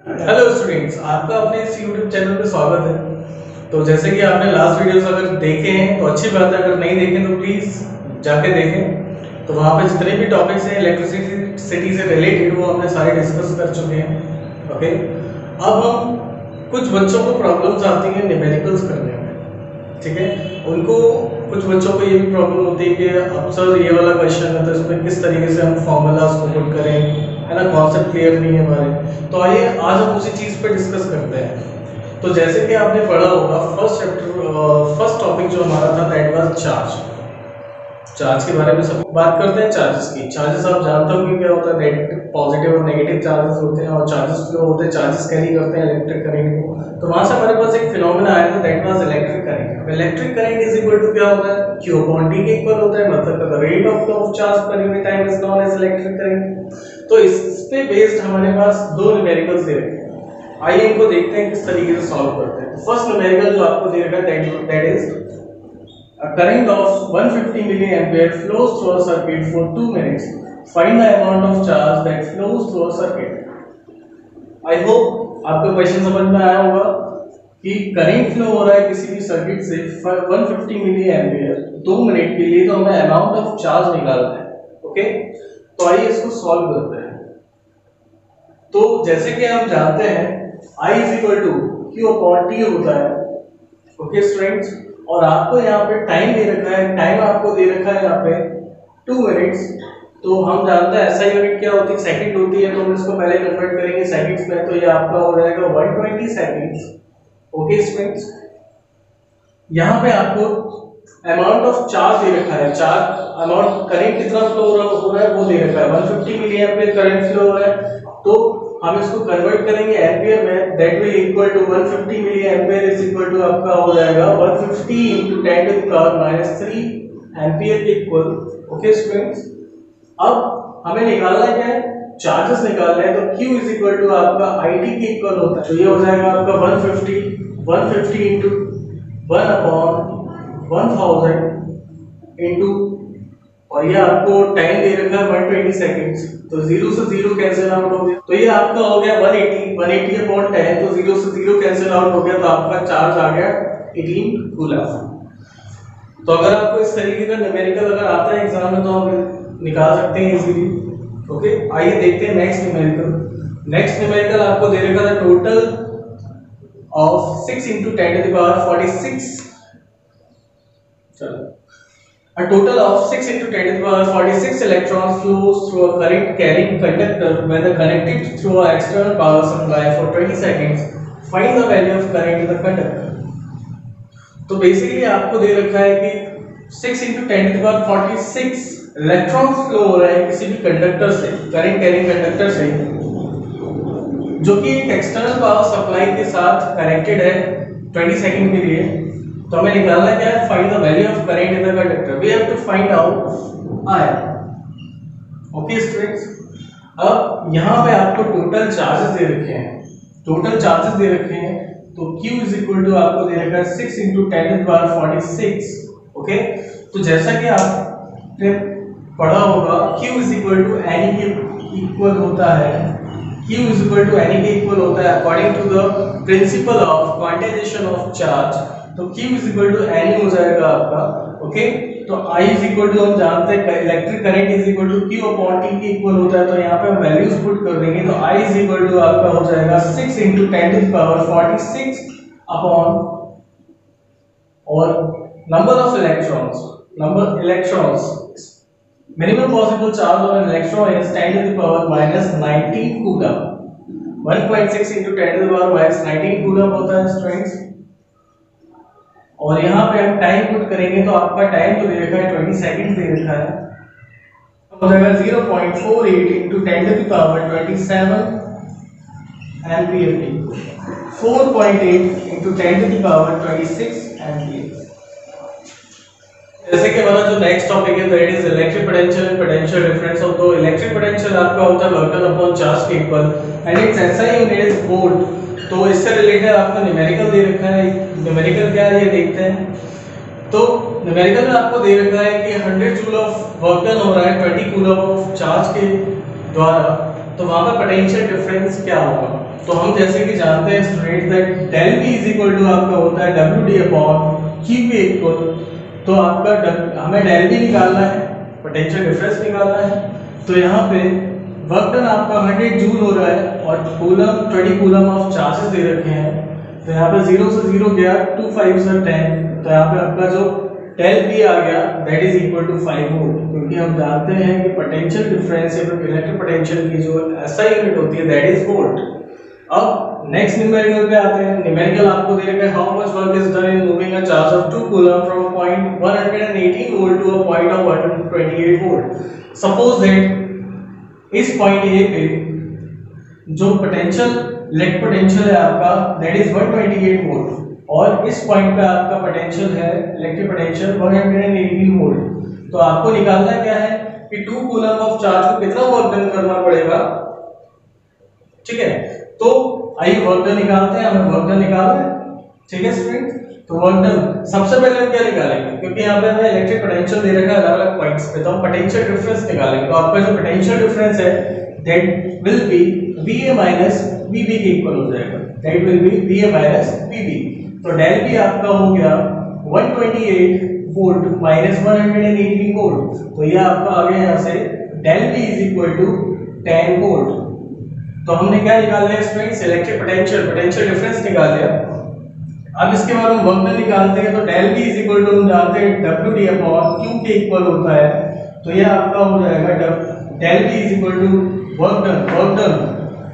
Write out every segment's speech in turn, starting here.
Hello students, आपका अपने इस यूट्यूब चैनल पे स्वागत है। तो जैसे कि आपने लास्ट वीडियोस अगर देखे हैं तो अच्छी बात है, अगर नहीं देखे तो प्लीज़ जाके देखें। तो वहाँ पे जितने भी टॉपिक्स हैं इलेक्ट्रिसिटी से रिलेटेड वो हमने सारे डिस्कस कर चुके हैं। ओके, अब हम कुछ बच्चों को प्रॉब्लम्स आती हैं न्यूमेरिकल्स करने में, ठीक है। उनको कुछ बच्चों को ये भी प्रॉब्लम होती है कि अब सर ये वाला क्वेश्चन है तो इसमें किस तरीके से हम फॉर्मूलाज को पुट करें, है ना, कॉन्सेप्ट क्लियर नहीं है हमारे। तो आइए आज हम उसी चीज़ पे डिस्कस करते हैं। तो जैसे कि आपने पढ़ा होगा फर्स्ट टॉपिक जो हमारा था दैट वाज चार्ज के बारे में सब बात करते हैं। चार्जेस की, चार्जेस आप जानते हो कि क्या होता है, नेगेटिव पॉजिटिव और नेगेटिव चार्जेस होते हैं, और चार्जेस जो होते हैं चार्जेस कैरी करते हैं इलेक्ट्रिक करंट को। तो वहां से हमारे पास एक फिनोमेना आया था that was electric current. Electric current is equal to क्या होता है, Q अपॉन T के इक्वल होता है, मतलब the rate of flow of charge per unit time is known as electric current. तो इस पे बेस्ड हमारे पास दो न्यूमेरिकल्स दे रखे हैं। आइए इनको देखते हैं किस तरीके से सॉल्व करते हैं। फर्स्ट न्यूमेरिकल जो आपको दे रखा है that is a current of 150 milliampere flows through a circuit for 2 minutes. Find the amount of charge that flows through a circuit. I hope आपको क्वेश्चन समझ में आया होगा कि करंट फ्लो हो रहा है किसी भी सर्किट से 150 मिली एम्पियर 2 मिनट के लिए, तो हमें अमाउंट ऑफ चार्ज निकालना है। ओके, तो आइए इसको सॉल्व करते हैं। तो जैसे कि हम जानते हैं I is equal to Q upon T होता है। ओके स्टूडेंट्स, और आपको यहाँ पे टाइम दे रखा है, टाइम आपको दे रखा है यहाँ पे 2 मिनट्स। तो हम जानते हैं ऐसा यूनिट क्या होती है, सेकंड होती है, तो हम इसको पहले कन्वर्ट करेंगे सेकंड्स में, तो ये आपका हो जाएगा 120 सेकंड्स। ओके स्टूडेंट्स, यहाँ पे आपको अमाउंट ऑफ चार्ज दे रखा है, चार्ज अमाउंट करंट कितना फ्लो हो रहा है वो दे रखा है, 150 मिली एम्पियर करंट फ्लो हो रहा है। तो हम इसको कन्वर्ट करेंगे एम्पियर में, that will equal to 150 milliampere is equal to आपका हो जाएगा 150 into 10 to the power minus 3 ampere के इक्वल। ओके स्टूडेंट्स, अब हमें निकालना क्या है, चार्जेस निकालना है। तो Q इज इक्वल टू आपका IT के इक्वल होता है, तो ये हो जाएगा आपका 150 into 1 upon 1000 into, और ये आपको टाइम दे रखा है 120 सेकंड्स, तो 0 से 0 कैंसिल आउट हो गया, तो ये आपका हो गया 180 अपॉन 10, तो 0 से 0 कैंसिल आउट हो गया, तो आपका चार्ज आ गया 18 कूलम। तो अगर आपको इस तरीके का न्यूमेरिकल अगर आता है एग्जाम में तो हम निकाल सकते हैं इजीली। ओके, आइए देखते हैं नेक्स्ट न्यूमेरिकल। नेक्स्ट न्यूमेरिकल आपको दे रखा था total of 6 into 10 to the power 46, चलो, a total of 6 into 10 to the power 46 electrons flows through a current carrying conductor when connected through an external power supply for 20 seconds. Find the value of current in the conductor. तो basically आपको दे रखा है कि 6 into 10 to the power 46 electrons flow हो रहे हैं किसी भी कंडक्टर से, करंट कैरिंग कंडक्टर से, जो कि एक एक्सटर्नल पावर सप्लाई के साथ कनेक्टेड है 20 सेकंड के लिए। तो हमें निकालना क्या है, find the value of current in the conductor. We have to find out I। Okay students, अब यहाँ पे आपको टोटल चार्जेस दे रखे हैं, टोटल चार्जेस दे रखे हैं, तो Q इज इक्वल टू आपको दे रखा है 6 into 10 to the power 46। Okay, तो जैसा कि आपने पढ़ा होगा Q is equal to N के इक्वल होता है, Q is equal to N के इक्वल होता है according to the principle of quantization of charge. तो Q is equal to N हो जाएगा आपका। ओके, तो I इज इक्वल टू हम जानते हैं electric current is equal to Q upon T के इक्वल होता है, तो यहाँ पे हम वैल्यूज पुट कर देंगे, तो I इज इक्वल टू आपका हो जाएगा 6 into 10 to the power 46 upon, और number of electrons minimum possible charge of an electron is 10 to the power minus 19 coulomb. 1.6 into 10 to the power minus 19 coulomb होता है students. और यहाँ पे हम टाइम पुट करेंगे, तो आपका टाइम जो दे रखा है 20 सेकंड दे रखा है, हो जाएगा 0.48 into 10 to the power 27 ampere के, 4.8 into 10 to the power 26 ampere. जैसे कि हमारा जो नेक्स्ट टॉपिक है that is electric potential and potential difference. तो इलेक्ट्रिक पोटेंशियल आपका होता है वर्क डन अपॉन चार्ज के equal and it's SI unit is volt. तो इससे रिलेटेड आपका न्यूमेरिकल दे रखा है, न्यूमेरिकल क्या है ये देखते हैं। तो न्यूमेरिकल में आपको दे रखा है कि 100 जूल ऑफ वर्क डन हो रहा है 20 कूलम ऑफ चार्ज के द्वारा, तो वहां पर पोटेंशियल डिफरेंस क्या होगा। तो हम जैसे कि जानते हैं student that del B is equal to आपका होता है W D upon Q B equal, तो आपका हमें डेल बी निकालना है, पोटेंशियल डिफरेंस निकालना है। तो यहाँ पे वर्क डन आपका 100 जूल हो रहा है और कूलम 20 कूलम ऑफ चार्जेस दे रखे हैं। तो यहाँ पे 0 से 0 गया, 2 5 से 10, तो यहाँ पे आपका जो डेल बी आ गया that is equal to 5 volt, क्योंकि हम जानते हैं कि पोटेंशियल डिफरेंस या फिर इलेक्ट्रिक पोटेंशियल की जो एसआई यूनिट होती है दैट इज वोल्ट। अब नेक्स्ट न्यूमेरिकल पे आते हैं। न्यूमेरिकल आपको दे रखा है how much work is done in moving a charge of 2 coulomb from point 118 volt to a point of 128 volt. Suppose that इस पॉइंट ए पे जो पोटेंशियल इलेक्ट्रिक पोटेंशियल है आपका दैट इज 128 वोल्ट और इस पॉइंट पे आपका पोटेंशियल है इलेक्ट्रिक पोटेंशियल 118 वोल्ट। तो आपको निकालना क्या है कि 2 कूलम ऑफ चार्ज को कितना वर्क डन करना पड़ेगा, ठीक है। तो आइए वर्क डन निकालते हैं, हमें वर्क डन निकालना है, ठीक है स्टूडेंट। तो वर्क डन सबसे पहले हम क्या निकालेंगे, क्योंकि यहाँ पे हमें इलेक्ट्रिक पोटेंशियल दे रखा है अलग अलग पॉइंट्स पे, तो हम पोटेंशियल डिफरेंस निकालेंगे। तो आपका जो पोटेंशियल डिफरेंस है that will B VA minus VB के इक्वल हो जाएगा, that will B VA minus VB। तो डेल बी आपका हो गया 128 वोल्ट माइनस 118 वोल्ट, तो ये आपका आ गया यहाँ से del B is equal to 10 volt. तो हमने क्या निकाल लिया students, electric potential, potential difference निकाल लिया। अब इसके बाद हम वर्क डन निकालते हैं। तो del B is equal to हम जानते हैं डब्ल्यू डी अपॉन क्यू के इक्वल होता है, तो ये आपका हो जाएगा del B is equal to work done.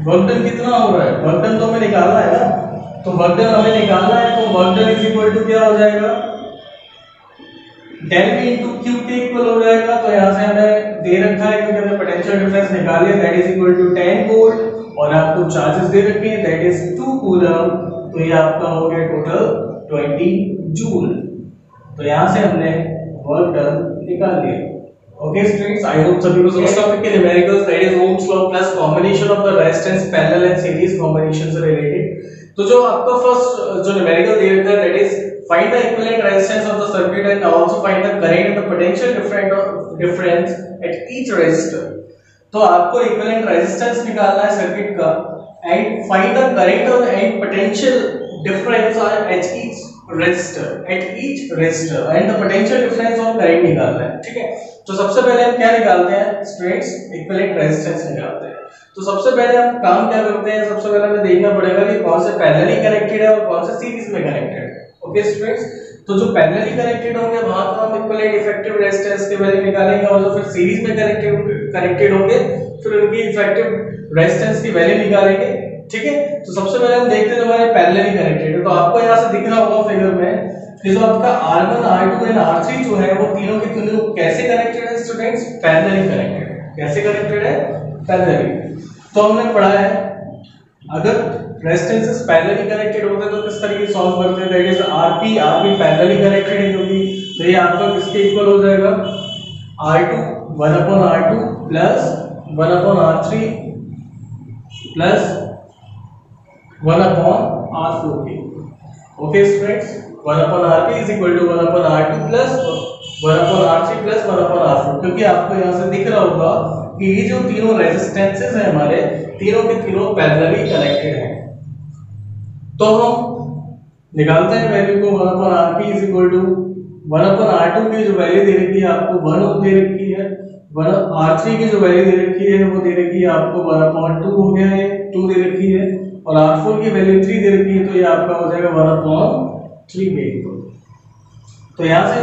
Work done कितना हो रहा है, वर्क डन तो हमें निकालना है ना, तो वर्क डन हमें निकालना है, तो work done is equal to क्या हो जाएगा, डेल बी इनटू क्यू के इक्वल हो जाएगा। तो यहाँ से हमें दे रखा है क्योंकि हमने पोटेंशियल डिफरेंस निकाली है that is equal to 10 volt और आपको चार्जेस दे रखे हैं दैट इज 2 कूलम, तो ये आपका हो गया टोटल 20 जूल। तो यहाँ से हमने वर्क डन निकाल लिया। ओके स्टूडेंट्स, आई होप सभी को समझ टॉपिक के numericals that is Ohm's law plus combination of the resistance parallel and series combination से रिलेटेड। तो जो आपका फर्स्ट जो न्यूमेरिकल दे रखा है that is find the equivalent resistance of the circuit and also find the current and the potential difference at each resistor। तो आपको इक्विवेलेंट रेजिस्टेंस निकालना है सर्किट का and find the current and potential difference at each resistor and the potential difference और current निकालना है, ठीक है। तो सबसे पहले हम क्या निकालते हैं स्टूडेंट्स, इक्विवेलेंट रेजिस्टेंस निकालते हैं। तो सबसे पहले हम काम क्या करते हैं, सबसे पहले हमें देखना पड़ेगा कि कौन से पैरेलली कनेक्टेड है और कौन से सीरीज में कनेक्टेड है। ओके स्टूडेंट्स, तो जो पैरेलली कनेक्टेड होंगे वहां पर हम इक्विवेलेंट इफेक्टिव रेजिस्टेंस के वैल्यू निकालेंगे और जो फिर सीरीज में कनेक्टेड होंगे फिर उनकी इफेक्टिव रेजिस्टेंस की वैल्यू निकालेंगे, ठीक है। तो सबसे पहले हम देखते हैं हमारे पैरेलली कनेक्टेड है। तो आपको यहां से दिख रहा होगा फिगर में कि जो आपका R1 R2 एंड R3 जो है वो तीनों के तीनों कैसे कनेक्टेड है स्टूडेंट्स, पैरेलली कनेक्टेड है। कैसे कनेक्टेड है, पैरेलली। तो हमने पढ़ा है अगर रेजिस्टेंसेस पैरेलली कनेक्टेड होते हैं तो किस तरीके से सॉल्व करते हैं, that is RP parallelly connected है क्योंकि तो ये आपका किसके इक्वल हो जाएगा, R2 1/R2 plus 1/R3 plus 1/R4 के। Okay students, 1/RP is equal to 1/R2 plus 1/R3 plus 1/R4, क्योंकि आपको यहाँ से दिख रहा होगा कि ये जो तीनों रेजिस्टेंसेस हैं हमारे तीनों के तीनों पैरेलली कनेक्टेड हैं। तो हम निकालते हैं वैल्यू को 1/RP is equal to 1/R2 की जो वैल्यू दे रखी है आपको 1 दे रखी है, 1/R3 की जो वैल्यू दे रखी है वो दे रखी है आपको 1/2 हो गया है, 2 दे रखी है और R4 की वैल्यू 3 दे रखी है, तो ये आपका हो जाएगा 1/3 के इक्वल। तो यहाँ से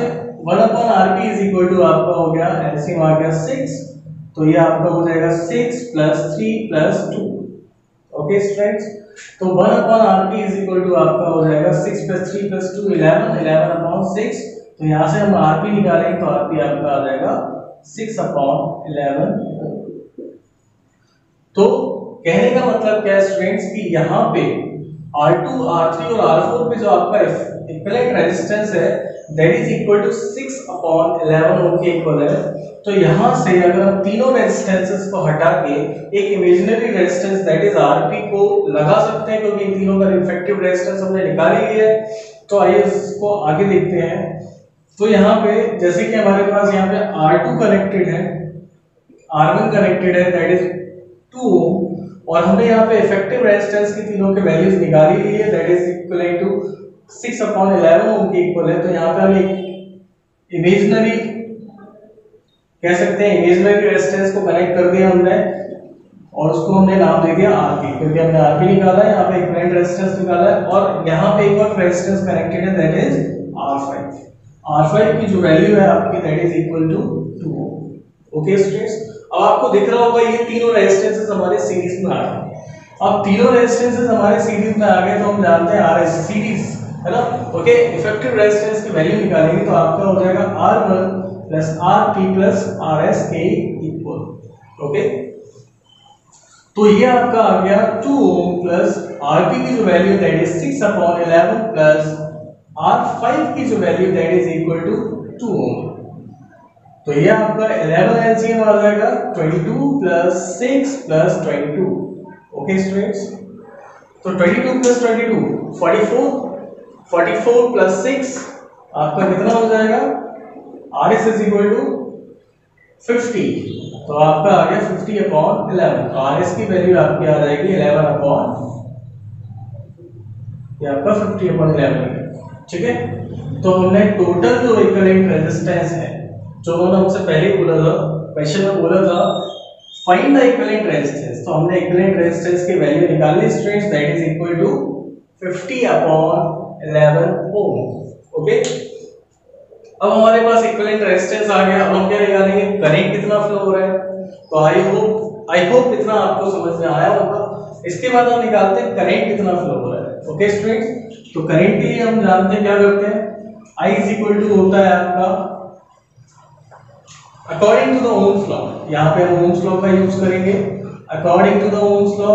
1/RP इज इक्वल टू आपका हो गया एलसीएम आ गया 6, तो ये आपका हो जाएगा 6 प्लस 3 प्लस 2। ओके स्टूडेंट्स, तो 1/RP इज इक्वल टू आपका हो जाएगा 6 प्लस 3 प्लस 2 11/6। तो यहाँ से हम RP निकालेंगे तो RP आपका आ जाएगा 6/11। तो कहने का मतलब क्या है स्टूडेंट्स कि यहाँ पे R2 R3 और R4 पे जो आपका इक्विवेलेंट रेजिस्टेंस है दैट इज इक्वल टू 6/11 ओम के इक्वल है। तो यहाँ से अगर हम तीनों रेजिस्टेंसेस को हटा के एक imaginary resistance that is RP को लगा सकते हैं क्योंकि इन तीनों का इफेक्टिव रेजिस्टेंस हमने निकाल ही लिया है। तो आइए इसको आगे देखते हैं। तो यहाँ पे जैसे कि हमारे पास यहाँ पे R2 कनेक्टेड है, R1 कनेक्टेड है दैट इज 2 ओम, और हमने यहाँ पे इफेक्टिव रेजिस्टेंस की तीनों के वैल्यूज निकाली ली है, दैट इज इक्वल टू 6/11 ओम के इक्वल है। तो यहाँ पे हम एक इमेजिनरी कह सकते हैं, इमेजिनरी रेजिस्टेंस को कनेक्ट कर दिया हमने और उसको हमने नाम दे दिया आरपी, क्योंकि हमने आरपी निकाला है, यहाँ पे इक्विवेलेंट रेजिस्टेंस निकाला है और यहाँ पे एक और रेजिस्टेंस कनेक्टेड है, दैट इज R5। R5 की जो वैल्यू है आपकी that is equal to 2 ohm. Okay students, अब आपको दिख रहा होगा ये तीनों रेजिस्टेंसेस हमारे सीरीज में आ गए। अब तीनों रेजिस्टेंसेस हमारे सीरीज में आ गए तो हम जानते हैं आरएस सीरीज है ना। ओके, इफेक्टिव रेजिस्टेंस की वैल्यू निकालेंगे तो आपका हो जाएगा R1 plus RP plus RS के इक्वल। ओके, तो ये आपका आ गया 2 ओम प्लस RP की जो value that is 6/11 plus R5 की जो value that is equal to 2 ohm. तो ये आपका 11 एलसीएम आ जाएगा 22 प्लस 6 प्लस 22। ओके स्टूडेंट्स, तो 22 प्लस 22 44, 44 प्लस 6 आपका कितना हो जाएगा, RS इज इक्वल टू 50। तो आपका आ गया 50/11। तो RS की वैल्यू आपकी आ जाएगी 11 ये आपका 50/11। ठीक है, तो हमने टोटल जो इक्विवेलेंट रेजिस्टेंस है, जो उन्होंने हमसे पहले बोला था, क्वेश्चन में बोला था फाइंड द इक्विवेलेंट रेजिस्टेंस, तो हमने इक्विवेलेंट रेजिस्टेंस की वैल्यू निकाली students, that is equal to 50/11 ohm. Okay, अब हमारे पास इक्विवेलेंट रेजिस्टेंस आ गया। अब हम क्या निकालेंगे, करंट कितना फ्लो हो रहा है। तो आई होप इतना आपको समझ में आया होगा। इसके बाद हम निकालते हैं करंट कितना फ्लो हो रहा है। ओके स्टूडेंट्स, तो करंट के लिए हम जानते हैं क्या करते हैं, I इज इक्वल टू होता है आपका according to the Ohm's law. यहाँ पे हम ओम्स लॉ का यूज करेंगे। According to the Ohm's law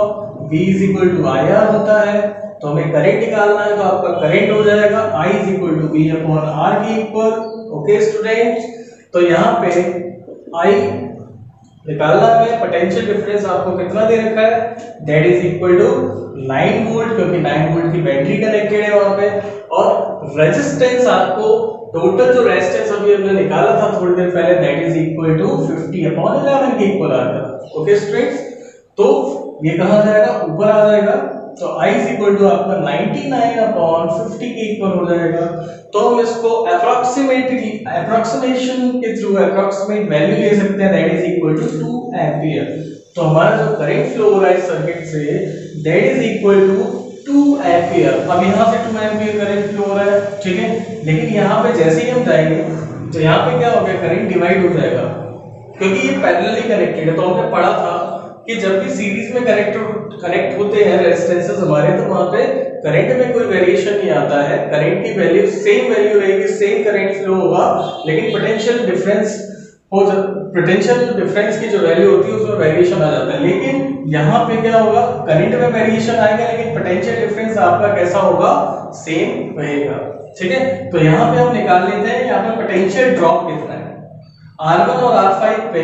V is equal to IR होता है। तो हमें करंट निकालना है, तो आपका करंट हो जाएगा I is equal to V/R के इक्वल। ओके स्टूडेंट्स, तो यहाँ पे I निकालना है, पोटेंशियल डिफरेंस आपको कितना दे रखा है, that is equal to 9 volt, क्योंकि 9 वोल्ट की बैटरी कनेक्टेड है वहां पे। और रेजिस्टेंस आपको टोटल जो रेजिस्टेंस अभी हमने निकाला था थोड़ी देर पहले, दैट इज इक्वल टू 50/11 के इक्वल आ जाएगा। ओके स्टूडेंट्स, तो ये कहां जाएगा, ऊपर आ जाएगा। तो I इज इक्वल टू आपका 99/50 के इक्वल हो जाएगा। तो हम इसको अप्रोक्सीमेशन के थ्रू अप्रोक्सीमेट वैल्यू ले सकते हैं, that is equal to 2 ampere. तो हमारा जो करंट फ्लो हो रहा है इस सर्किट से, that is equal to 2 ampere. अब यहाँ से 2 एम्पियर करंट फ्लो हो रहा है, ठीक है, लेकिन यहाँ पे जैसे ही हम जाएंगे तो यहाँ पे क्या हो गया, करंट डिवाइड हो जाएगा, क्योंकि ये पैरेलली कनेक्टेड है। तो हमने पढ़ा था कि जब भी सीरीज में कनेक्ट होते हैं रेजिस्टेंसेस हमारे, तो वहां पे करंट में कोई वेरिएशन नहीं आता है। करंट की वैल्यू सेम वैल्यू रहेगी, सेम करंट फ्लो होगा, लेकिन पोटेंशियल डिफरेंस की जो वैल्यू होती है उसमें वेरिएशन आ जाता है। लेकिन यहाँ पे क्या होगा, करंट में वेरिएशन आएगा, लेकिन पोटेंशियल डिफरेंस आपका कैसा होगा, सेम रहेगा। ठीक है, तो यहाँ पे हम निकाल लेते हैं, यहाँ पे पोटेंशियल ड्रॉप कितना है, R1 और R5 पे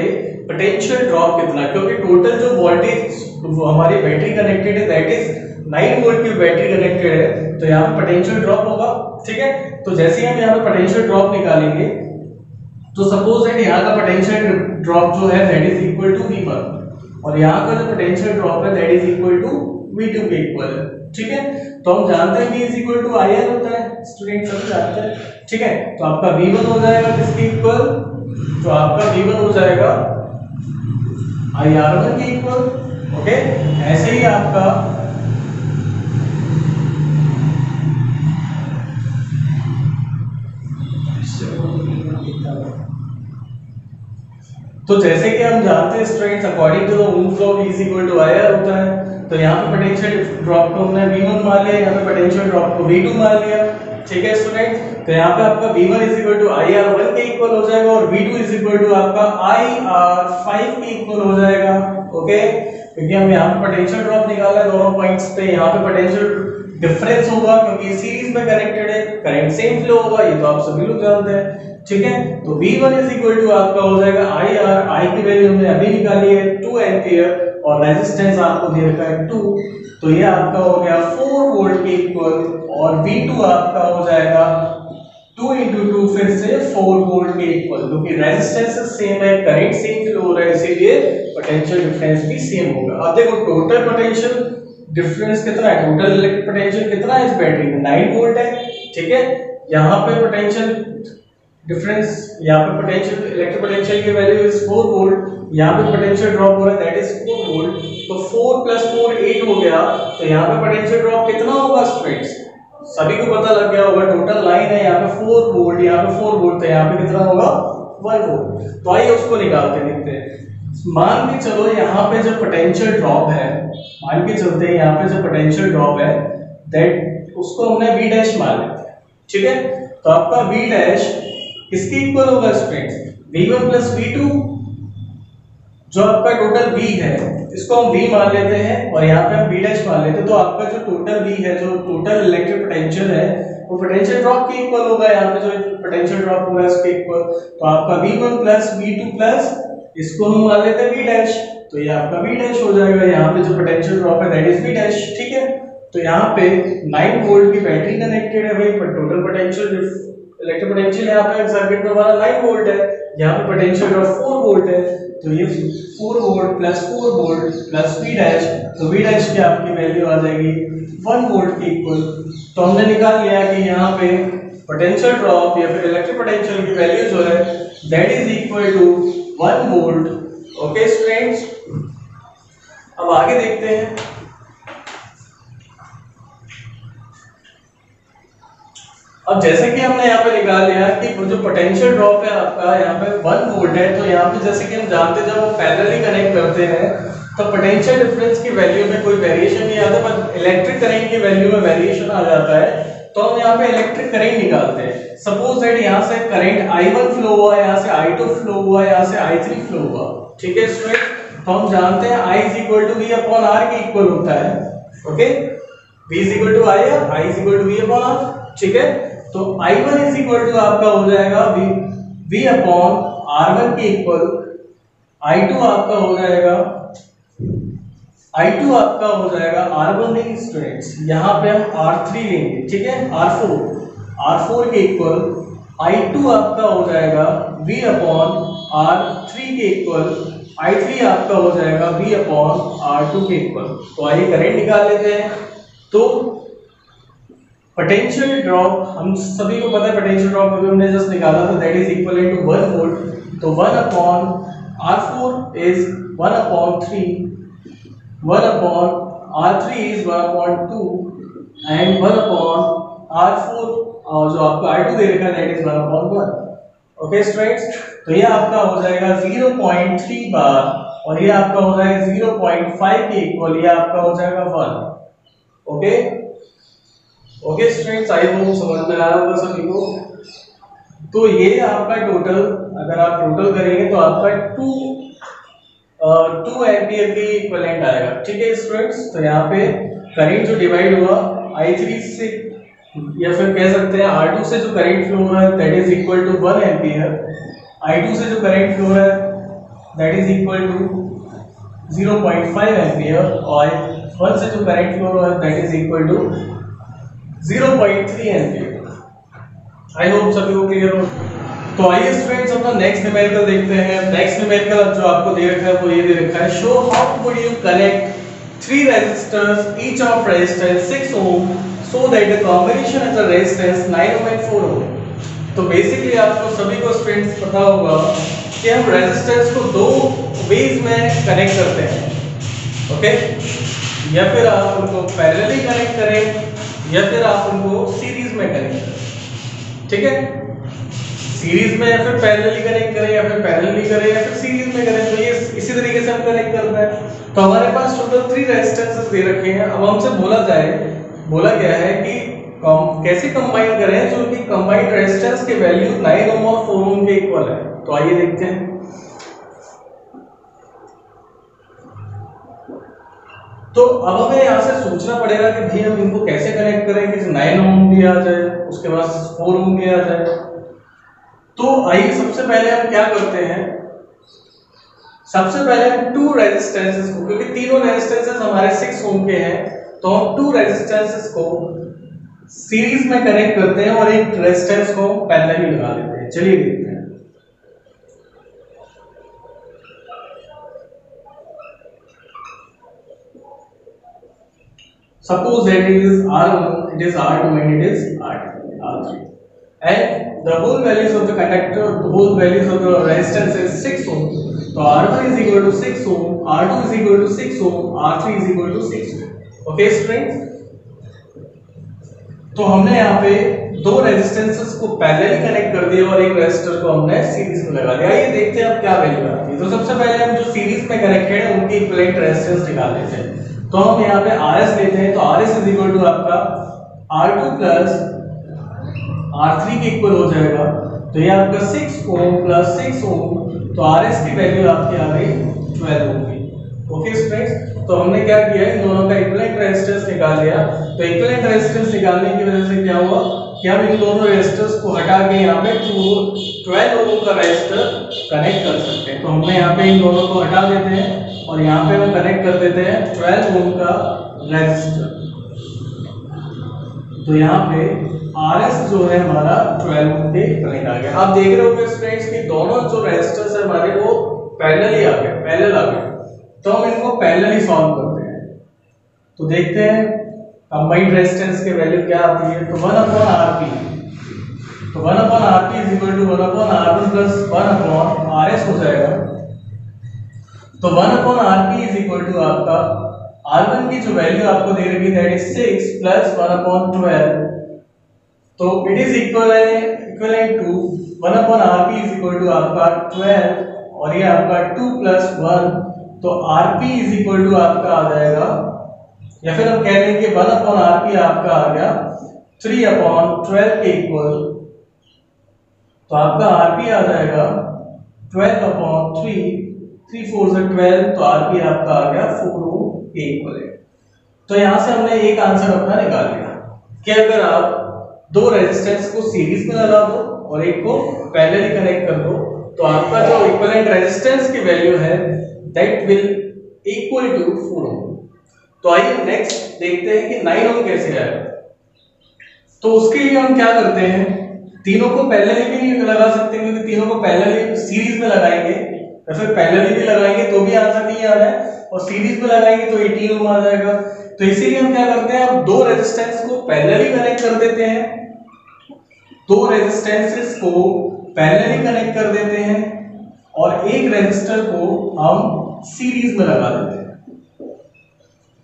पोटेंशियल ड्रॉप कितना है, क्योंकि टोटल जो वोल्टेज हमारी बैटरी कनेक्टेड है दैट इज 9 वोल्ट की बैटरी कनेक्टेड है, तो यहाँ पे पोटेंशियल ड्रॉप होगा। ठीक है, तो जैसे ही हम यहाँ पे पोटेंशियल ड्रॉप निकालेंगे, तो सपोज दैट यहाँ का पोटेंशियल ड्रॉप जो है that is equal to V1 और यहाँ का जो पोटेंशियल ड्रॉप है that is equal to V2 के इक्वल है। ठीक है, तो हम जानते हैं V is equal to IR होता है, स्टूडेंट सब जानते हैं। ठीक है, तो आपका V1 हो जाएगा किसके इक्वल, तो आपका V1 हो जाएगा IR1 के इक्वल। ओके, ऐसे ही आपका तो जैसे कि हम जानते हैं students, according to the Ohm's law V is equal to IR होता है। तो यहाँ पे पोटेंशियल ड्रॉप को हमने V1 मान लिया, यहाँ पे पोटेंशियल ड्रॉप को V2 मान लिया। ठीक है स्टूडेंट्स, तो यहाँ पे आपका V1 is equal to IR1 के इक्वल हो जाएगा और V2 इज इक्वल टू आपका IR5 के इक्वल हो जाएगा। ओके, क्योंकि हम यहाँ पे पोटेंशियल ड्रॉप निकाला है दोनों पॉइंट्स पे, यहाँ पे पोटेंशियल डिफरेंस होगा क्योंकि सीरीज में कनेक्टेड है, करंट सेम फ्लो होगा, ये तो आप सभी लोग जानते हैं। ठीक है, तो V1 इज इक्वल टू आपका हो जाएगा IR, I की वैल्यू हमने अभी निकाली है 2 एम्पियर और रेजिस्टेंस आपको दे रखा है 2, तो ये आपका हो गया 4 वोल्ट के इक्वल और V2 आपका हो जाएगा 2 इंटू 2 फिर से 4 वोल्ट के इक्वल, क्योंकि रेजिस्टेंस सेम है, करंट सेम फ्लो हो रहा है, इसीलिए पोटेंशियल डिफरेंस भी सेम होगा। अब देखो टोटल पोटेंशियल डिफरेंस कितना है, टोटल इलेक्ट्रिक पोटेंशियल कितना है इस बैटरी में, 9 वोल्ट है, ठीक है। यहाँ पे पोटेंशियल डिफरेंस, यहाँ पे पोटेंशियल इलेक्ट्रिक पोटेंशियल की वैल्यू इज 4 वोल्ट, यहाँ पे पोटेंशियल ड्रॉप हो रहा है दैट इज 4 वोल्ट, तो 4 + 4 8 हो गया, तो यहाँ पे पोटेंशियल ड्रॉप कितना होगा स्टूडेंट्स, सभी को पता लग गया होगा, टोटल लाइन है यहाँ पे 4 वोल्ट, यहाँ पे 4 वोल्ट, तो यहाँ पे कितना होगा 1 वोल्ट। तो आइए उसको निकालते देखते हैं। मान के चलो यहाँ पे जो पोटेंशियल ड्रॉप है, मान के चलते हैं यहाँ पे जो पोटेंशियल ड्रॉप है दैट उसको हमने V डैश मान लेते हैं, ठीक है। तो आपका V डैश किसके इक्वल होगा स्टूडेंट्स, V1 + V2, जो आपका टोटल V है इसको हम V मान लेते हैं और यहाँ पे हम V डैश मान लेते हैं, तो आपका जो टोटल V है, जो टोटल इलेक्ट्रिक पोटेंशियल है वो पोटेंशियल ड्रॉप के इक्वल होगा, यहाँ पे जो पोटेंशियल ड्रॉप होगा उसके इक्वल, तो आपका V1 + V2 इसको हम मान लेते हैं V डैश, तो ये आपका V डैश हो जाएगा, यहाँ पे जो पोटेंशियल ड्रॉप है दैट इज V डैश, ठीक है। तो यहाँ पे 9 वोल्ट की बैटरी कनेक्टेड है भाई, पर टोटल पोटेंशियल इलेक्ट्रिक पोटेंशियल यहाँ पे सर्किट में हमारा 9 वोल्ट है, यहाँ पे पोटेंशियल ड्रॉप 4 वोल्ट है, तो ये 4 वोल्ट + 4 वोल्ट + V डैश, तो V डैश की आपकी वैल्यू आ जाएगी 1 वोल्ट के इक्वल। तो हमने निकाल लिया कि यहाँ पे पोटेंशियल ड्रॉप या फिर इलेक्ट्रिक पोटेंशियल की वैल्यू जो है that is equal to 1 volt. Okay students, अब आगे देखते हैं। अब जैसे कि हमने यहाँ पे निकाल लिया कि जो पोटेंशियल ड्रॉप है आपका यहाँ पे 1 वोल्ट है, तो यहाँ पे जैसे कि हम जानते हैं जब हम पैरेलली कनेक्ट करते हैं तो पोटेंशियल डिफरेंस की वैल्यू में कोई वेरिएशन नहीं आता, पर इलेक्ट्रिक करंट की वैल्यू में वेरिएशन आ जाता है, तो हम यहाँ पे इलेक्ट्रिक करंट निकालते हैं। सपोज दैट यहाँ से करंट I1 फ्लो हुआ, यहाँ से I2 फ्लो हुआ, यहाँ से I3 फ्लो हुआ, ठीक है स्टूडेंट। तो हम जानते हैं I = V/R के इक्वल होता है, ओके, V = I और I = V/R, ठीक है। तो I1 = आपका हो जाएगा V/R1 के इक्वल, I2 आपका हो जाएगा R1 नहीं स्टूडेंट्स, यहाँ पे हम R3 लेंगे, ठीक है, R4 के इक्वल, I2 आपका हो जाएगा V/R3 के इक्वल, I3 आपका हो जाएगा V/R2 के इक्वल। तो आइए करंट निकाल लेते हैं। तो पोटेंशियल ड्रॉप हम सभी को पता है, पोटेंशियल ड्रॉप अभी हमने जस्ट निकाला था that is equal to 1 volt, तो 1/R4 is 1/3, 1/R3 is 1/2 and 1/R4 जो आपको R2 दे रखा है दैट इज 1/1। ओके स्टूडेंट्स, तो ये आपका हो जाएगा 0.3 बार और ये आपका हो जाएगा 0.5 के इक्वल, ये आपका हो जाएगा 1। ओके स्टूडेंट्स, आई होप समझ में आया होगा सभी को। तो ये आपका टोटल, अगर आप टोटल करेंगे तो आपका 2 एम्पियर की इक्विवेलेंट आएगा, ठीक है स्टूडेंट्स। तो यहाँ पे करंट जो डिवाइड हुआ I3 से या फिर कह सकते हैं R2 से जो करंट फ्लो हो रहा है that is equal to 1 ampere, I2 से जो करंट फ्लो हो रहा है that is equal to 0.5 ampere और I1 से जो करंट फ्लो हो रहा है that is equal to 0.3 ampere. I hope सभी को क्लियर हो। तो आइए स्टूडेंट्स अपना नेक्स्ट न्यूमेरिकल देखते हैं। नेक्स्ट न्यूमेरिकल जो आपको दे रखा है वो ये दे रखा है, show how would you connect 3 resistors each of resistance 6 ohm so that the combination of the resistance 9 ohm and 4 ohm. तो बेसिकली आपको सभी को स्टूडेंट्स पता होगा कि हम रेजिस्टेंस को 2 वेज में कनेक्ट करते हैं, ओके, या फिर आप उनको पैरेलली कनेक्ट करें या फिर आप उनको सीरीज में कनेक्ट करें, ठीक है, सीरीज में या फिर पैरेलली कनेक्ट करें या फिर पैरेलली करें या फिर सीरीज में करें। तो ये इसी तरीके से हम कनेक्ट करते हैं। तो हमारे पास टोटल 3 रेजिस्टेंसेस दे रखे हैं। अब हमसे बोला गया है कि कैसे कंबाइन करें जो कि कंबाइंड रेजिस्टेंस के वैल्यू 9 ओम और 4 ओम के इक्वल है। तो आइए देखते हैं। तो अब हमें यहाँ से सोचना पड़ेगा कि भाई हम इनको कैसे कनेक्ट करें कि 9 ओम भी आ जाए, उसके बाद 4 ओम भी आ जाए। तो आइए सबसे पहले हम क्या करते हैं, सबसे पहले हम 2 रेजिस्टेंसेस को, क्योंकि तीनों रेजिस्टेंसेस हमारे 6 ओम के हैं, तो हम 2 रेजिस्टेंसेस को सीरीज में कनेक्ट करते हैं और एक रेजिस्टेंस को पैरेलली लगा देते हैं। चलिए देखते हैं। Suppose that it is R1, it is R2 and it is R3, and the whole values of the conductor, the whole values of the resistance is 6 ohm. So R1 is equal to 6 ohm, R2 is equal to 6 ohm, R3 is equal to 6 ohm. Okay students? तो हमने यहाँ पे दो resistances को parallelly connect कर दिया और एक रेजिस्टर को हमने सीरीज में लगा दिया। ये देखते हैं अब क्या वैल्यू आती है। तो सबसे पहले हम जो सीरीज में कनेक्टेड है उनकी इक्विवेलेंट रेजिस्टेंस निकाल लेते हैं। तो हम यहाँ पे RS लेते हैं, तो RS इज इक्वल टू आपका R2 प्लस R3 के इक्वल हो जाएगा। तो ये आपका 6 ओम प्लस 6 ओम, तो RS की वैल्यू आपकी आ गई 12 ओम की। ओके स्टूडेंट्स, तो हमने क्या किया, इन दोनों का इक्विवेलेंट रेजिस्टेंस निकाल लिया। तो इक्विवेलेंट रेजिस्टेंस निकालने की वजह से क्या हुआ कि हम इन दोनों रेजिस्टर्स को हटा के यहाँ पे 12 ओम का रेजिस्टर कनेक्ट कर सकते हैं। तो हमने यहाँ पे इन दोनों को हटा देते हैं और यहाँ पे हम कनेक्ट कर देते हैं 12 ओम का रेजिस्टर। तो यहाँ पे RS जो है हमारा 12 ओम के कनेक्ट आ गया। आप देख रहे होंगे स्टूडेंट्स कि दोनों जो रेजिस्टर्स है हमारे वो पैरेलल आ गए, पैरेलल आ गए। तो हम इनको पैरेलली सॉल्व करते हैं। तो देखते हैं कंबाइंड रेजिस्टेंस की वैल्यू क्या आती है। तो 1/Rp, तो 1/Rp is equal to 1/R1 plus 1/Rs हो जाएगा। तो 1/Rp इज इक्वल टू आपका R1 की जो वैल्यू आपको दे रखी दैट इज 6 प्लस 1/12। तो it is equivalent to 1/Rp is equal to आपका 12 और ये आपका 2 प्लस 1, तो Rp इज इक्वल टू आपका आ जाएगा, या फिर हम कह दें कि 1/Rp आपका आ गया 3/12 के इक्वल। तो आपका Rp आ जाएगा 12/3, 3 4 से 12, तो Rp आपका आ गया 4 ओम के इक्वल है। तो यहां से हमने एक आंसर अपना निकाल लिया कि अगर आप दो रेजिस्टेंस को सीरीज में लगा दो और एक को पैरेलली कनेक्ट कर दो तो आपका जो इक्विवेलेंट रेजिस्टेंस की वैल्यू है that will equal to 4 ohm। तो आइए नेक्स्ट देखते हैं कि 9 ओम कैसे आएगा। तो उसके लिए हम क्या करते हैं, तीनों को पैरेलली भी नहीं लगा सकते क्योंकि तीनों को पैरेलली सीरीज में लगाएंगे या फिर पैरेलली भी लगाएंगे तो भी आंसर नहीं आ रहा है, और सीरीज में लगाएंगे तो 18 ओम आ जाएगा। तो इसीलिए हम क्या करते हैं, अब दो रेजिस्टेंस को पैरेलली कनेक्ट कर देते हैं, दो रेजिस्टेंसेस को पैरेलली कनेक्ट कर देते हैं और एक रेजिस्टर को हम सीरीज में लगा देते हैं।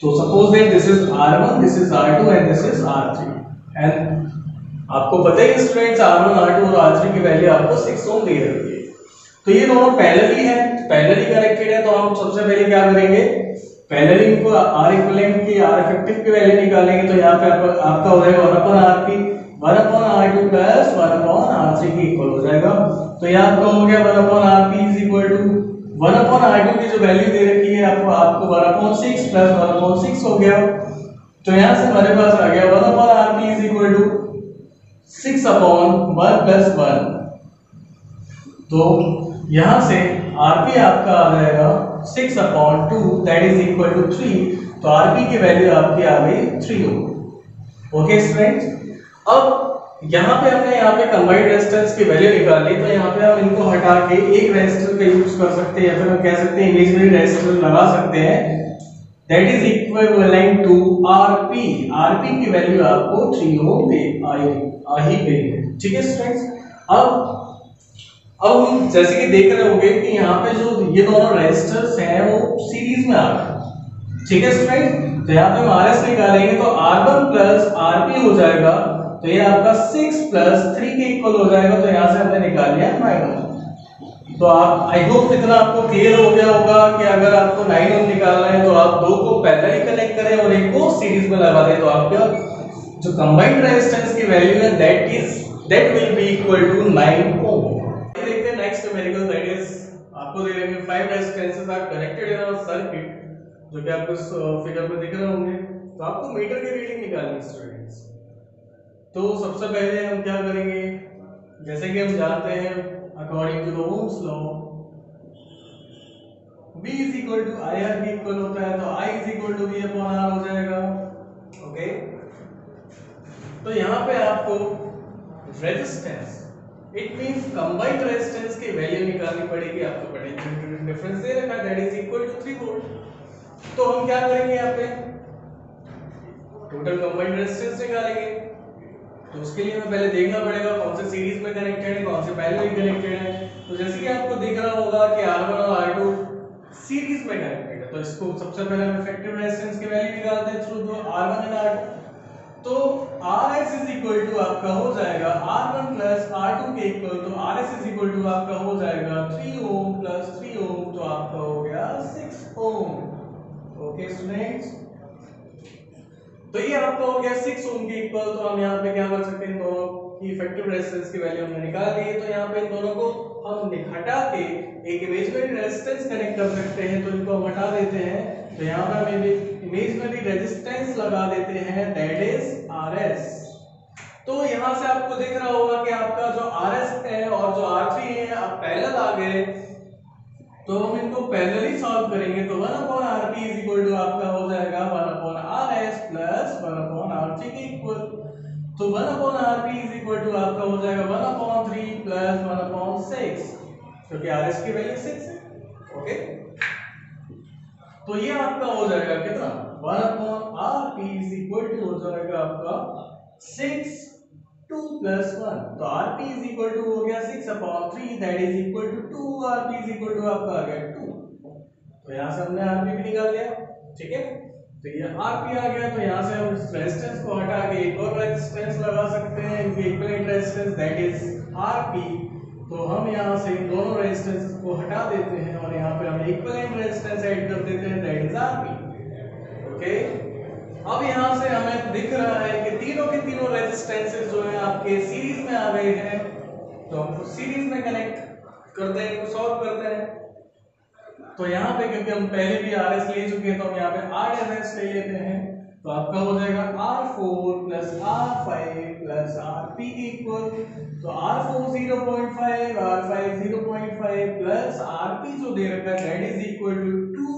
तो suppose that this is R1, this is R2 and this is R3, and आपको पता है स्टूडेंट्स R1, R2 और R3 की वैल्यू आपको 6 ओम दे रखी है। तो ये दोनों पैरेलली है, पैरेलली कनेक्टेड है। तो हम सबसे पहले क्या करेंगे, पैरेलली को R इक्विवेलेंट की R इफेक्टिव की वैल्यू निकालेंगे। तो यहाँ पे आपका हो जाएगा 1/Rp 1/R2 प्लस 1/R3 के इक्वल हो जाएगा। तो ये आपका हो गया 1/Rp is equal to 1/R2 की जो वैल्यू दे रखी है आपको 1/6 प्लस 1/6 हो गया। तो यहाँ से हमारे पास आ गया 1/Rp is equal to 6/1 plus 1। तो यहाँ से Rp आपका आ जाएगा 6/2 दैट इज इक्वल टू 3। तो Rp की वैल्यू आपकी आ गई 3 ओम। ओके स्टूडेंट्स, अब यहाँ पे हमने यहाँ पे कंबाइंड रेजिस्टेंस की वैल्यू निकाली। तो यहाँ पे हम इनको हटा के एक रेजिस्टर का यूज कर सकते हैं या फिर हम कह सकते हैं इमेजिनरी रेजिस्टर लगा सकते हैं that is equivalent to Rp। Rp की वैल्यू आपको 3 ओम आ ही गई है। ठीक है स्टूडेंट्स, अब हम जैसे कि देख रहे होंगे कि यहाँ पे जो ये दोनों रेजिस्टर्स हैं वो सीरीज में आ गए। ठीक है स्टूडेंट, तो यहाँ पे हम RS निकालेंगे तो R1 प्लस Rp हो जाएगा। तो ये आपका 6 प्लस 3 के इक्वल हो जाएगा। तो यहाँ से हमने निकाल लिया 9 ओम। तो आप आई होप इतना आपको क्लियर हो गया होगा कि अगर आपको 9 ओम निकालना है तो आप दो को पैरेलली कनेक्ट करें और एक को सीरीज में लगा दें। तो आपका जो कंबाइंड रेजिस्टेंस की वैल्यू है that will be equal to 9 ohm. देखते हैं नेक्स्ट न्यूमेरिकल, दैट इज आपको दे रहे हैं 5 resistances are connected in a circuit, जो कि आपको इस फिगर में दिख रहे होंगे। तो आपको मीटर की रीडिंग निकालनी है स्टूडेंट्स। तो सबसे पहले हम क्या करेंगे, जैसे कि हम जानते हैं according to the Ohm's law V is equal to IR के इक्वल होता है। तो I is equal to V upon R हो जाएगा। ओके, तो यहाँ पे आपको resistance it means combined resistance की वैल्यू निकालनी पड़ेगी। आपको पोटेंशियल डिफरेंस दे रखा है that is equal to 3 volt. तो हम क्या करेंगे यहाँ पे टोटल कंबाइंड रेजिस्टेंस निकालेंगे। तो उसके लिए हमें पहले देखना पड़ेगा कौन से सीरीज में कनेक्टेड है कौन से पैरेलल कनेक्टेड है। तो जैसे कि आपको दिख रहा होगा कि R1 और R2 सीरीज में कनेक्टेड है, तो इसको सबसे पहले हम इफेक्टिव रेजिस्टेंस की वैल्यू निकालते हैं थ्रू दो R1 एंड R2। तो RS इज इक्वल टू आपका हो जाएगा R1 प्लस R2 के इक्वल, तो RS इज इक्वल टू आपका हो जाएगा 3 ओम प्लस 3 ओम, तो आपका हो गया 6 ओम। ओके स्टूडेंट्स, तो ये आपका हो गया 6 ओम के इक्वल। तो हम यहाँ पे क्या कर सकते हैं, दोनों की इफेक्टिव रेजिस्टेंस की वैल्यू हमने निकाल ली है। तो यहाँ पे इन दोनों को हम हटा के एक इमेजिनरी रेजिस्टेंस कनेक्ट कर सकते हैं। तो इनको हम हटा देते हैं, तो यहाँ पे हम इमेजिनरी रेजिस्टेंस लगा देते हैं दैट इज RS। तो यहाँ से आपको दिख रहा होगा कि आपका जो RS है और जो R3 है अब पैरेलल आ गए, तो हम इनको पैरेलली सॉल्व करेंगे। तो 1/RP इज इक्वल टू आपका हो जाएगा 1/RS प्लस 1/R3 के इक्वल। तो 1/RP इज इक्वल टू आपका हो जाएगा 1/3 प्लस 1/6, क्योंकि RS की वैल्यू 6 है। ओके, तो ये आपका हो जाएगा कितना 1/RP इज इक्वल टू हो जाएगा आपका 6 2 प्लस 1। तो RP इज इक्वल टू हो गया 6/3 that is equal to 2RP is equal to आपका आ गया 2। तो यहाँ से हमने RP भी निकाल लिया, ठीक है। तो ये RP आ गया, तो यहाँ से हम इस रेजिस्टेंस को हटा के एक और रेजिस्टेंस लगा सकते हैं इनके equivalent resistance that is RP। तो हम यहाँ से इन दोनों रेजिस्टेंस को हटा देते हैं और यहाँ पे हम इक्विवेलेंट रेजिस्टेंस ऐड कर देते हैं दैट इज RP। ओके, अब यहाँ से हमें दिख रहा है कि तीनों के तीनों रेजिस्टेंसेस जो है आपके सीरीज में आ गए हैं। तो हम सीरीज में कनेक्ट करते हैं, इनको सॉल्व करते हैं। तो यहाँ पे क्योंकि हम पहले भी RS ले चुके हैं, तो हम यहाँ पे RS ले लेते हैं। तो आपका हो जाएगा R4 plus R5 plus RP equal. तो R4 0.5 R5 0.5 प्लस RP जो दे रखा है that is equal to 2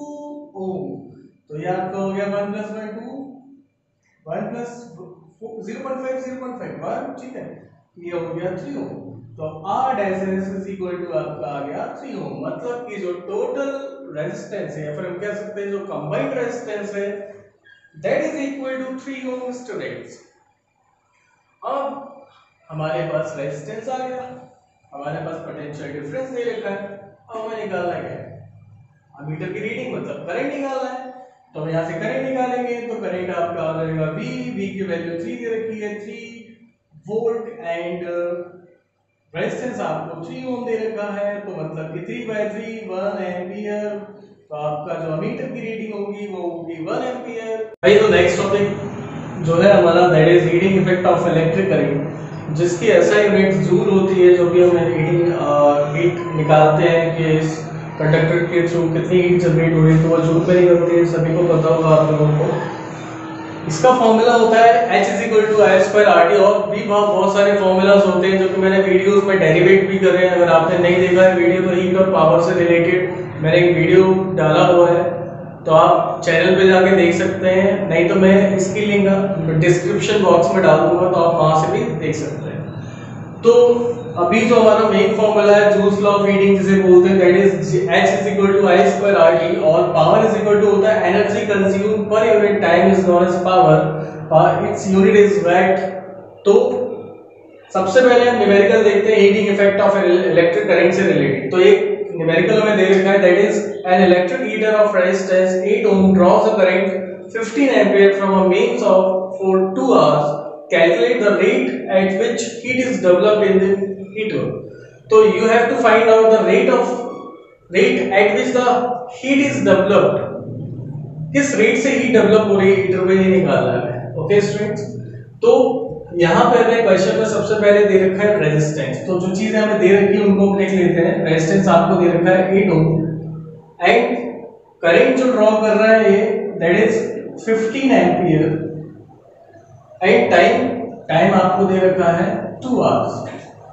ohm. तो ये आपका हो गया 1 प्लस 1 2 1 प्लस 0.5 0.5 1, ठीक है। ये हो गया 3 ओम। तो R' इज इक्वल टू आपका आ गया 3 ओम। मतलब कि जो टोटल रेजिस्टेंस है या फिर हम कह सकते हैं जो कंबाइंड रेजिस्टेंस है that is equal to 3 ohm students. अब हमारे पास रेजिस्टेंस आ गया, हमारे पास पोटेंशियल डिफरेंस दे रखा है। अब हमें निकालना है अमीटर की रीडिंग, मतलब करंट निकालना है। तो हम यहाँ से करंट निकालेंगे, तो करंट आपका आ जाएगा V की वैल्यू 3 दे रखी है 3 वोल्ट एंड रेजिस्टेंस आपको 3 ओम दे रखा है। तो मतलब कि 3/3 1 एम्पियर। तो आपका जो अमीटर की रीडिंग होगी वो होगी 1 एम्पियर। भाई तो नेक्स्ट टॉपिक जो है हमारा that is heating effect of electric current, जिसकी ऐसा यूनिट जूल होती है, जो कि हम हीट निकालते हैं कि इस कंडक्टर के थ्रू कितनी हीट जनरेट हो रही है, तो वो जूल में निकलती है, सभी को पता होगा आप लोगों को। इसका फॉर्मूला होता है H = I²RT। और भी बहुत सारे फॉर्मूलाज होते हैं जो कि मैंने वीडियोस में डेरिवेट भी करे हैं। अगर आपने नहीं देखा है वीडियो तो हीट और पावर से रिलेटेड मैंने एक वीडियो डाला हुआ है, तो आप चैनल पे जाके देख सकते हैं, नहीं तो मैं इसकी लिंक डिस्क्रिप्शन बॉक्स में डाल दूंगा, तो आप वहां से भी देख सकते हैं। तो अभी जो हमारा मेन फॉर्मूला है जूल्स लॉ ऑफ हीटिंग जिसे बोलते हैं दैट इज H = I²RT। और पावर इज इक्वल टू होता है energy consume per unit time is known as power, its unit is watt. तो सबसे पहले हम न्यूमेरिकल देखते हैं heating effect of electric current से रिलेटेड। तो एक न्यूमेरिकल हमें दे रखा है that is an electric heater of resistance 8 ohm draws a current 15 ampere from a mains of for 2 hours. Calculate the rate at which heat is developed in the heater. So you have to find out the rate at which the heat is developed. किस rate से heat develop हो रही है heater में, ये निकालना है। Okay students, तो यहाँ पे हमें क्वेश्चन में सबसे पहले दे रखा है रेजिस्टेंस। तो जो चीजें हमें दे रखी है उनको हम लिख लेते हैं। रेजिस्टेंस आपको दे रखा है 8 ओम एंड करंट जो ड्रॉ कर रहा है ये that is 15 ampere and time आपको दे रखा है 2 आवर्स।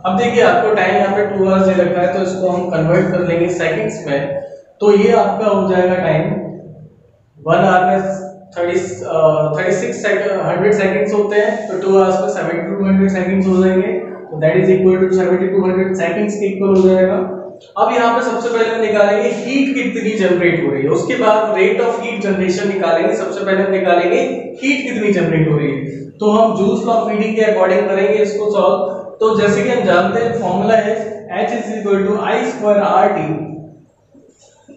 अब देखिए आपको टाइम यहाँ पे 2 आवर्स दे रखा है, तो इसको हम कन्वर्ट कर लेंगे सेकंड्स में। तो ये आपका हो जाएगा टाइम 1 आवर में 30 100 सेकंड्स होते हैं, तो 2 आवर्स में 7200 सेकंड्स हो जाएंगे, तो that is equal to 7200 seconds के इक्वल हो जाएगा। अब यहाँ पे सबसे पहले हम निकालेंगे हीट कितनी जनरेट हो रही है, उसके बाद रेट ऑफ हीट जनरेशन निकालेंगे। सबसे पहले हम निकालेंगे हीट कितनी जनरेट हो रही है, तो हम जूल्स लॉ ऑफ हीटिंग के अकॉर्डिंग करेंगे इसको सॉल्व। तो जैसे कि हम जानते हैं फॉर्मूला है H is equal to I square RT।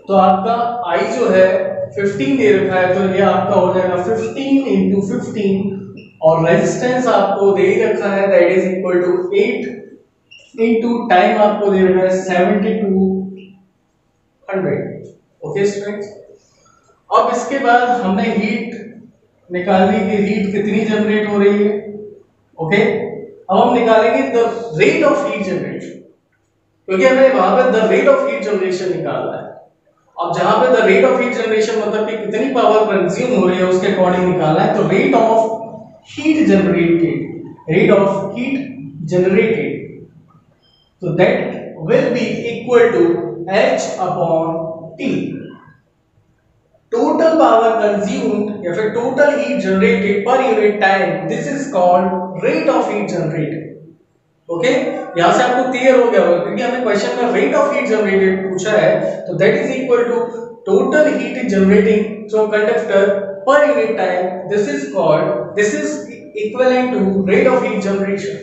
तो आपका I जो है 15 दे रखा है, तो ये आपका हो जाएगा 15 इंटू 15, और रेजिस्टेंस आपको दे रखा है that is equal to 8 into time आपको दे रखा है 7200। ओके स्टूडेंट्स, अब इसके बाद हमने हीट निकालनी कि हीट कितनी जनरेट हो रही है। ओके, अब हम निकालेंगे the rate of heat generation, क्योंकि हमें वहां पे the rate of heat generation निकालना है। अब जहां पे the rate of heat generation मतलब कि कितनी पावर कंज्यूम हो रही है उसके अकॉर्डिंग निकालना है। तो rate of heat generated, so that will be equal to H upon T, total power consumed या फिर total heat generated per unit time, this is called rate of heat generated। Okay, यहां से आपको clear हो गया होगा, क्योंकि हमें क्वेश्चन में रेट ऑफ हीट जनरेटेड पूछा है, तो that is equal to total heat generating through conductor per unit time, this is equivalent to rate of heat generation.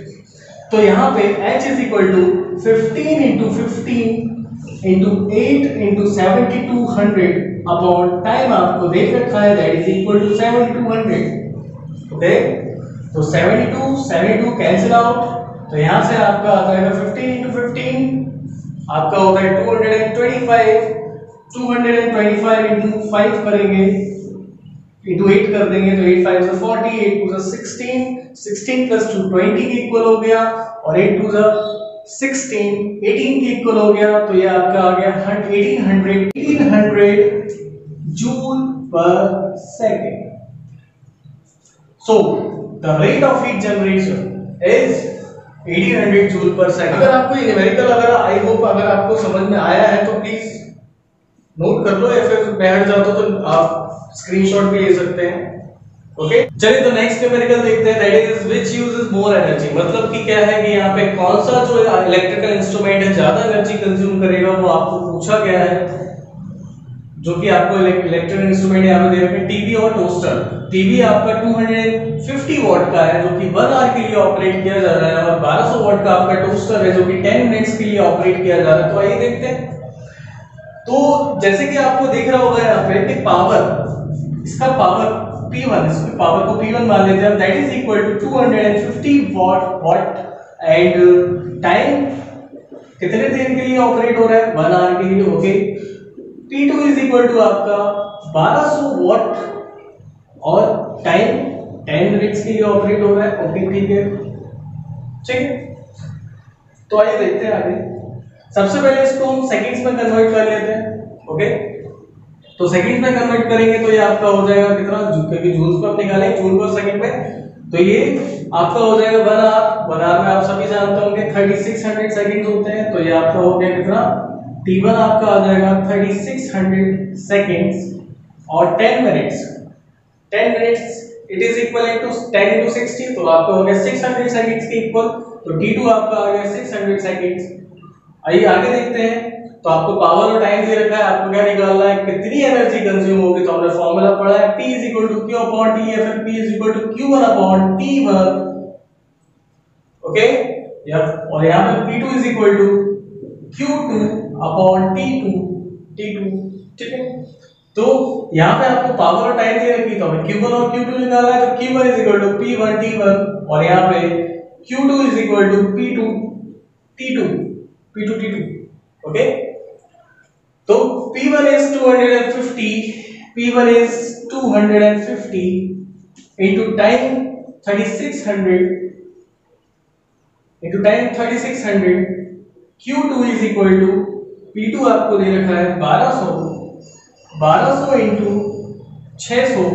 तो यहाँ पे H is equal to 15 into 15 into 8 into 7200 upon time आपको देख रखा है that is equal to 7200। Okay, तो 72 cancel out, तो यहाँ से आपका आ जाएगा 15 इंटू 15 आपका होता है 225 इंटू 5 करेंगे, इंटू 8 कर देंगे, तो 8 5 से 40, 8 2 से 16 प्लस 2 20 के इक्वल हो गया, और 8 2 से 16 18 के इक्वल हो गया। तो ये आपका आ गया 1800 जूल पर second. So the rate of heat generation is 1800 joule पर सेकेंड। अगर आपको ये न्यूमेरिकल आई होप अगर आपको समझ में आया है तो प्लीज नोट कर लो, या फिर बैठ जाओ तो आप स्क्रीनशॉट भी ले सकते हैं। ओके, चलिए तो नेक्स्ट न्यूमेरिकल देखते हैं, that is which uses more energy. मतलब कि क्या है कि यहाँ पे कौन सा जो इलेक्ट्रिकल इंस्ट्रूमेंट है ज्यादा एनर्जी कंज्यूम करेगा, वो आपको पूछा गया है। जो कि आपको इलेक्ट्रिकल इंस्ट्रूमेंट यहाँ पे दे रखे हैं टीवी और टोस्टर। टीवी आपका 250 वॉट का है जो कि 1 आवर के लिए ऑपरेट किया जा रहा है, और 1200 वॉट का आपका टोस्टर है जो कि 10 मिनट्स के लिए ऑपरेट किया जा रहा है। तो आइए देखते हैं। तो जैसे कि आपको दिख रहा होगा यहाँ पे कि पावर, इसका पावर P1, इसकी पावर को P1 मान लेते हैं, that is equal to 250 watt and time कितने देर के लिए ऑपरेट हो रहा है, 1 आवर के लिए। Okay, P2 is equal to आपका 1200 वॉट और टाइम 10 मिनट्स के लिए ऑपरेट हो रहा है। ओके, ठीक है, तो आइए देखते हैं आगे। सबसे पहले इसको हम सेकंड्स में कन्वर्ट कर लेते हैं। ओके, तो सेकंड्स में कन्वर्ट करेंगे तो ये आपका हो जाएगा कितना, क्योंकि जूल्स पर निकालेंगे जूल पर सेकंड में, तो ये आपका हो जाएगा 1 आवर में आप सभी जानते होंगे 3600 सेकंड्स होते हैं। तो ये आपका हो गया कितना, T1 आपका आ जाएगा 3600 सेकंड्स, और 10 minutes it is equal to 10 into 60, तो आपका हो गया 600 सेकंड्स के इक्वल। तो T2 आपका आ गया 600 सेकंड्स। आइए आगे देखते हैं। तो आपको पावर और टाइम दे रखा है, आपको क्या निकालना है, कितनी एनर्जी कंज्यूम होगी। तो हमने फॉर्मूला पढ़ा है P = Q upon T, या फिर P = Q1 upon T1। Okay, और यहाँ पे P2 = Q2 upon T2। ठीक है, तो यहाँ पे आपको पावर और टाइम दे रखी, तो हमें Q1 और Q2 निकालना है। तो Q1 = P1 T1, और यहाँ पे Q2 = P2 T2। ओके, तो P1 is 250 into time 3600 Q2 is equal to P2 आपको दे रखा है 1200 into 600,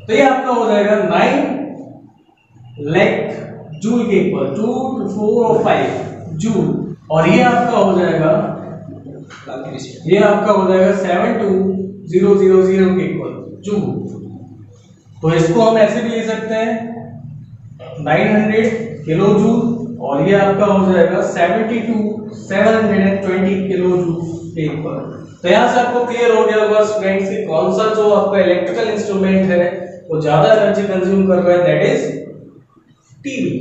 तो ये आपका हो जाएगा 9 लाख जूल के इक्वल, 2 4 और 5 जूल, और ये आपका हो जाएगा 7200 के इक्वल जूल। तो इसको हम ऐसे भी ले सकते हैं 900 किलो जूल और ये आपका हो जाएगा 720 किलो जूल एक पर। तो यहाँ से आपको क्लियर हो गया होगा स्टूडेंट्स कि कौन सा जो आपका इलेक्ट्रिकल इंस्ट्रूमेंट है वो ज्यादा एनर्जी कंज्यूम कर रहा है, दैट इज टीवी।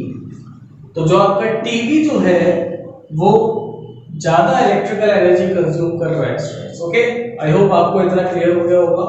तो जो आपका टीवी जो है वो ज्यादा इलेक्ट्रिकल एनर्जी कंज्यूम कर रहा है स्टूडेंट्स। ओके, आई होप आपको इतना क्लियर हो गया होगा।